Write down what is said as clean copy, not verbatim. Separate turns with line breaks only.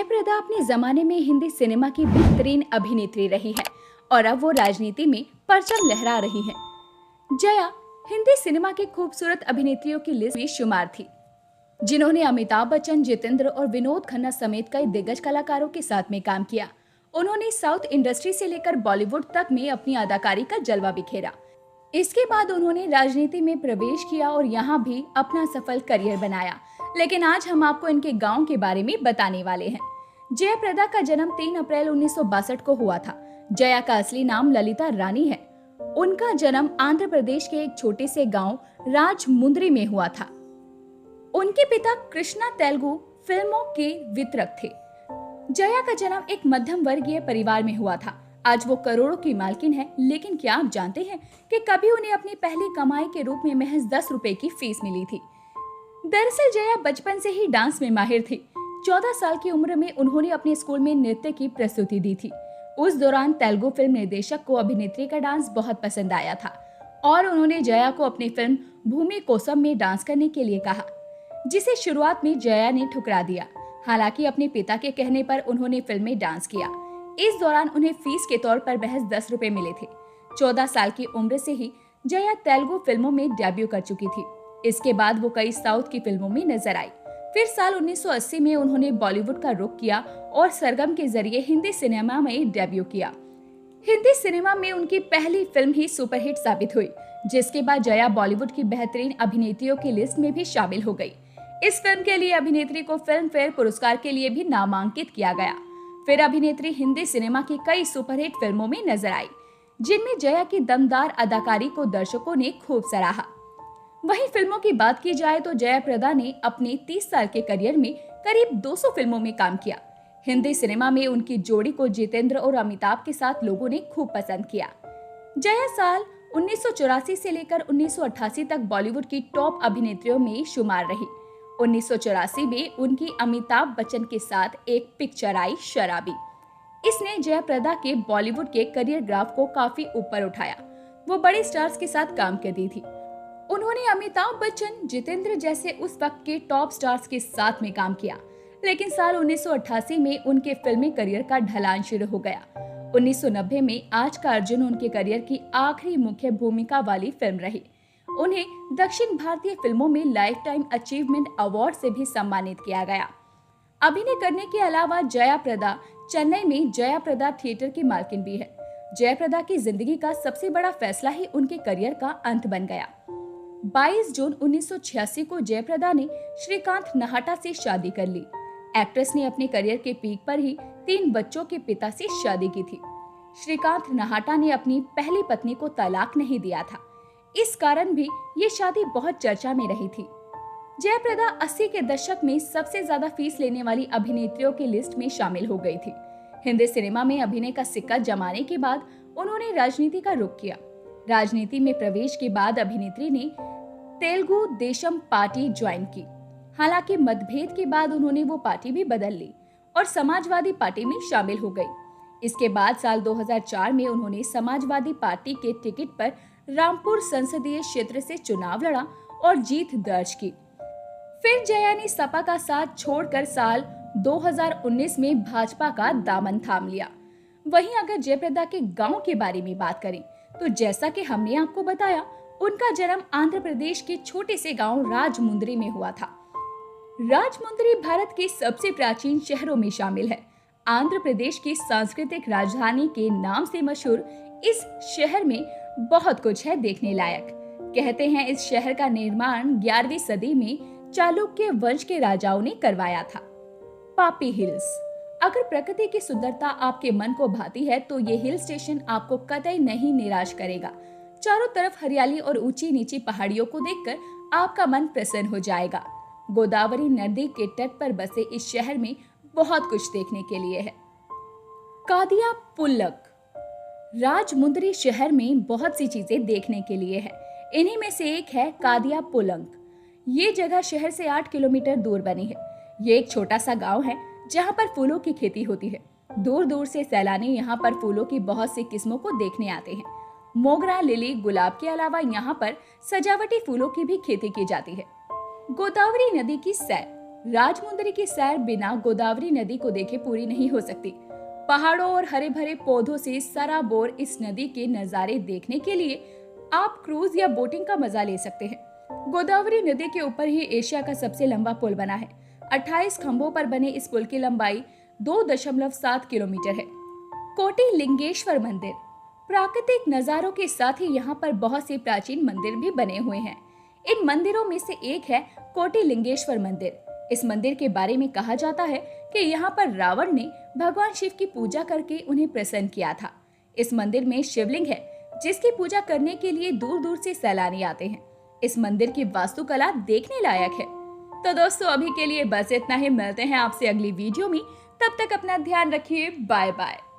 जयप्रदा अपने जमाने में हिंदी सिनेमा की बेहतरीन अभिनेत्री रही है और अब वो राजनीति में परचम लहरा रही है। जया हिंदी सिनेमा के खूबसूरत अभिनेत्रियों की लिस्ट में शुमार थी, जिन्होंने अमिताभ बच्चन, जितेंद्र और विनोद खन्ना समेत कई दिग्गज कलाकारों के साथ में काम किया। उन्होंने साउथ इंडस्ट्री से लेकर बॉलीवुड तक में अपनी अदाकारी का जलवा बिखेरा। इसके बाद उन्होंने राजनीति में प्रवेश किया और यहाँ भी अपना सफल करियर बनाया। लेकिन आज हम आपको इनके गांव के बारे में बताने वाले हैं। जयप्रदा का जन्म 3 अप्रैल 1962 को हुआ था। जया का असली नाम ललिता रानी है। उनका जन्म आंध्र प्रदेश के एक छोटे से गांव राजमुंद्री में हुआ था। उनके पिता कृष्णा तेलुगु फिल्मों के वितरक थे। जया का जन्म एक मध्यम वर्गीय परिवार में हुआ था। आज वो करोड़ों की मालकिन है, लेकिन क्या आप जानते हैं कि कभी उन्हें अपनी पहली कमाई के रूप में महज 10 रुपए की फीस मिली थी। दरअसल जया बचपन से ही डांस में माहिर थी। 14 साल की उम्र में उन्होंने अपने स्कूल में नृत्य की प्रस्तुति दी थी। उस दौरान तेलुगु फिल्म निर्देशक को अभिनेत्री का डांस बहुत पसंद आया था और उन्होंने जया को अपनी फिल्म भूमि कोसम में डांस करने के लिए कहा, जिसे शुरुआत में जया ने ठुकरा दिया। हालांकि अपने पिता के कहने पर उन्होंने फिल्म में डांस किया। इस दौरान उन्हें फीस के तौर पर महज 10 रुपए मिले थे। 14 साल की उम्र से ही जया तेलुगु फिल्मों में डेब्यू कर चुकी थी। इसके बाद वो कई साउथ की फिल्मों में नजर आई। फिर साल 1980 में उन्होंने बॉलीवुड का रुख किया और सरगम के जरिए हिंदी सिनेमा में डेब्यू किया। हिंदी सिनेमा में उनकी पहली फिल्म ही सुपरहिट साबित हुई, जिसके बाद जया बॉलीवुड की बेहतरीन अभिनेत्रियों की लिस्ट में भी शामिल हो गई। इस फिल्म के लिए अभिनेत्री को फिल्म फेयर पुरस्कार के लिए भी नामांकित किया गया। फिर अभिनेत्री हिंदी सिनेमा की कई सुपरहिट फिल्मों में नजर आई, जिनमें जया की दमदार अदाकारी को दर्शकों ने खूब सराहा। वहीं फिल्मों की बात की जाए तो जयप्रदा ने अपने 30 साल के करियर में करीब 200 फिल्मों में काम किया। हिंदी सिनेमा में उनकी जोड़ी को जितेंद्र और अमिताभ के साथ लोगों ने खूब पसंद किया। जया साल 1984 से लेकर 1988 तक बॉलीवुड की टॉप अभिनेत्रियों में शुमार रही। 1984 में उनकी अमिताभ बच्चन के साथ एक पिक्चर आई शराबी। इसने जयप्रदा के बॉलीवुड के करियर ग्राफ को काफी ऊपर उठाया। वो बड़े स्टार्स के साथ काम करती थी। उन्होंने अमिताभ बच्चन, जितेंद्र जैसे उस वक्त के टॉप स्टार्स के साथ में काम किया। लेकिन साल 1988 में उनके फिल्मी करियर का ढलान शुरू हो गया। 1990 में आज का अर्जुन उनके करियर की आखिरी मुख्य भूमिका वाली फिल्म रही। उन्हें दक्षिण भारतीय फिल्मों में लाइफ टाइम अचीवमेंट अवार्ड से भी सम्मानित किया गया। अभिनय करने के अलावा जयप्रदा चेन्नई में जयप्रदा थिएटर की मालकिन भी है। जयप्रदा की जिंदगी का सबसे बड़ा फैसला ही उनके करियर का अंत बन गया। 22 जून 1986 को जयप्रदा ने श्रीकांत नाहटा से शादी कर ली। एक्ट्रेस ने अपने करियर के पीक पर ही 3 बच्चों के पिता से शादी की थी। श्रीकांत नाहटा ने अपनी पहली पत्नी को तलाक नहीं दिया था। इस कारण भी ये शादी बहुत चर्चा में रही थी। जयप्रदा 80 के दशक में सबसे ज्यादा फीस लेने वाली अभिनेत्रियों की लिस्ट में शामिल हो गई थी। हिंदी सिनेमा में अभिनय का सिक्का जमाने के बाद उन्होंने राजनीति का रुख किया। राजनीति में प्रवेश के बाद अभिनेत्री ने तेलुगु देशम पार्टी ज्वाइन की। हालांकि मतभेद के बाद उन्होंने वो पार्टी भी बदल ली और समाजवादी पार्टी में शामिल हो गई। इसके बाद साल 2004 में उन्होंने समाजवादी पार्टी के टिकट पर रामपुर संसदीय क्षेत्र से चुनाव लड़ा और जीत दर्ज की। फिर जया ने सपा का साथ छोड़कर साल 2019 में भाजपा का दामन थाम लिया। वहीं अगर जयप्रदा के गांव के बारे में बात करें तो जैसा कि हमने आपको बताया, उनका जन्म आंध्र प्रदेश के छोटे से गांव राजमुंद्री में हुआ था। राजमुंद्री भारत के सबसे प्राचीन शहरों में शामिल है। आंध्र प्रदेश की सांस्कृतिक राजधानी के नाम से मशहूर इस शहर में बहुत कुछ है देखने लायक। कहते हैं इस शहर का निर्माण 11वीं सदी में चालुक्य वंश के राजाओं ने करवाया था। पापी हिल्स। अगर प्रकृति की सुंदरता आपके मन को भाती है तो ये हिल स्टेशन आपको कतई नहीं निराश करेगा। चारों तरफ हरियाली और ऊंची नीची पहाड़ियों को देखकर आपका मन प्रसन्न हो जाएगा। गोदावरी नदी के तट पर बसे इस शहर में बहुत कुछ देखने के लिए है। कादिया पुल्लक। राजमुंद्री शहर में बहुत सी चीजें देखने के लिए है। इन्हीं में से एक है कादिया पुलंक। ये जगह शहर से 8 किलोमीटर दूर बनी है। ये एक छोटा सा गांव है जहां पर फूलों की खेती होती है। दूर दूर से सैलानी यहाँ पर फूलों की बहुत सी किस्मों को देखने आते हैं। मोगरा, लिली, गुलाब के अलावा यहाँ पर सजावटी फूलों की भी खेती की जाती है। गोदावरी नदी की सैर। राजमुंदरी की सैर बिना गोदावरी नदी को देखे पूरी नहीं हो सकती। पहाड़ों और हरे भरे पौधों से सराबोर इस नदी के नजारे देखने के लिए आप क्रूज या बोटिंग का मजा ले सकते हैं। गोदावरी नदी के ऊपर ही एशिया का सबसे लंबा पुल बना है। 28 खंभों पर बने इस पुल की लंबाई 2.7 किलोमीटर है। कोटि लिंगेश्वर मंदिर। प्राकृतिक नजारों के साथ ही यहाँ पर बहुत से प्राचीन मंदिर भी बने हुए हैं। इन मंदिरों में से एक है कोटि लिंगेश्वर मंदिर। इस मंदिर के बारे में कहा जाता है कि यहाँ पर रावण ने भगवान शिव की पूजा करके उन्हें प्रसन्न किया था। इस मंदिर में शिवलिंग है जिसकी पूजा करने के लिए दूर दूर से सैलानी आते हैं। इस मंदिर की वास्तुकला देखने लायक है। तो दोस्तों अभी के लिए बस इतना ही। मिलते हैं आपसे अगली वीडियो में। तब तक अपना ध्यान रखिए। Bye bye.